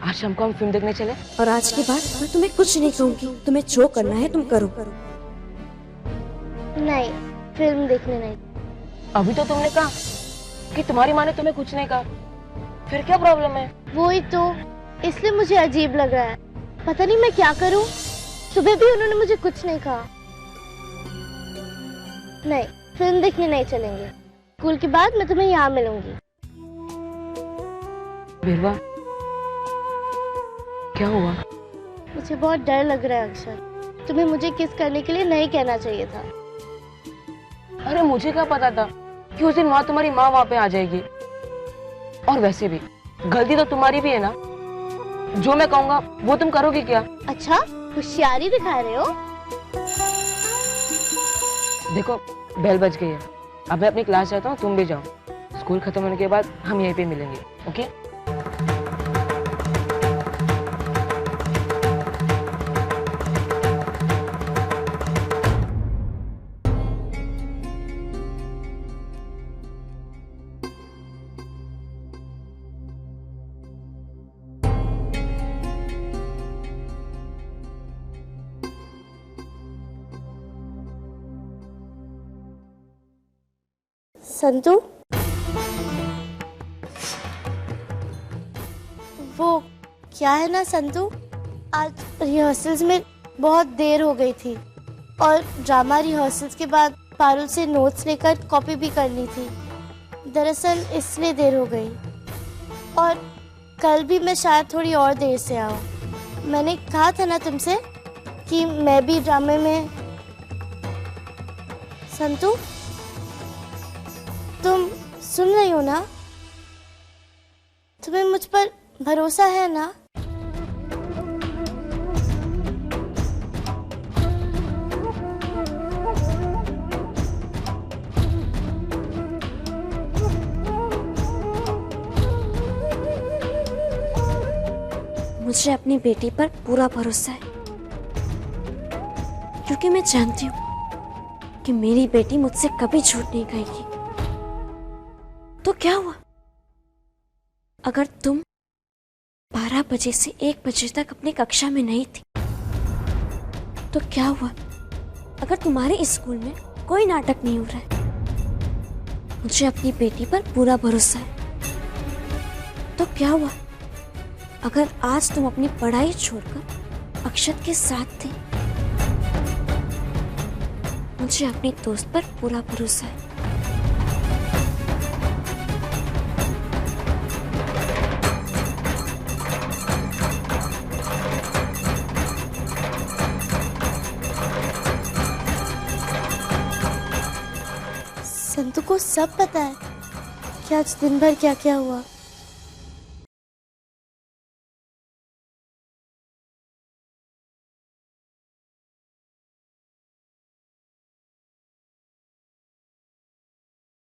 आज शाम को हम फिल्म देखने चले? और आज के बाद मैं तुम्हें कुछ नहीं कहूंगी, तुम्हें जो करना है तुम करो। नहीं, फिल्म देखने नहीं। अभी तो तुमने कहा कि तुम्हारी माँ ने तुम्हें कुछ नहीं कहा, फिर क्या प्रॉब्लम है? वही तो, इसलिए मुझे अजीब लग रहा है। पता नहीं मैं क्या करूं। सुबह भी उन्होंने मुझे कुछ नहीं कहा। नहीं, फिल्म देखने नहीं चलेंगे। स्कूल के बाद मैं तुम्हें यहाँ मिलूंगी। बिरवा, क्या हुआ? मुझे बहुत डर लग रहा है अक्षर। तुम्हें मुझे किस करने के लिए नहीं कहना चाहिए था। अरे मुझे क्या पता था कि उस दिन वहाँ तुम्हारी माँ वहाँ पे आ जाएगी। और वैसे भी गलती तो तुम्हारी भी है ना। जो मैं कहूँगा वो तुम करोगी क्या? अच्छा, होशियारी दिखा रहे हो? देखो, बेल बज गई है। अब मैं अपनी क्लास जाता हूँ, तुम भी जाओ। स्कूल खत्म होने के बाद हम यहीं पे मिलेंगे, ओके? संतु, वो क्या है ना संतु, आज रिहर्सल्स में बहुत देर हो गई थी और ड्रामा रिहर्सल्स के बाद पारुल से नोट्स लेकर कॉपी भी करनी थी। दरअसल इसलिए देर हो गई। और कल भी मैं शायद थोड़ी और देर से आऊँ। मैंने कहा था ना तुमसे कि मैं भी ड्रामे में। संतु, तुम सुन रही हो ना? तुम्हें मुझ पर भरोसा है ना? मुझे अपनी बेटी पर पूरा भरोसा है, क्योंकि मैं जानती हूँ कि मेरी बेटी मुझसे कभी झूठ नहीं कहेगी। तो क्या हुआ अगर तुम 12 बजे से 1 बजे तक अपनी कक्षा में नहीं थी? तो क्या हुआ अगर तुम्हारे स्कूल में कोई नाटक नहीं हो रहा है? मुझे अपनी बेटी पर पूरा भरोसा है। तो क्या हुआ अगर आज तुम अपनी पढ़ाई छोड़कर अक्षत के साथ थे? मुझे अपनी दोस्त पर पूरा भरोसा है। संतु को सब पता है कि आज दिन भर क्या क्या हुआ।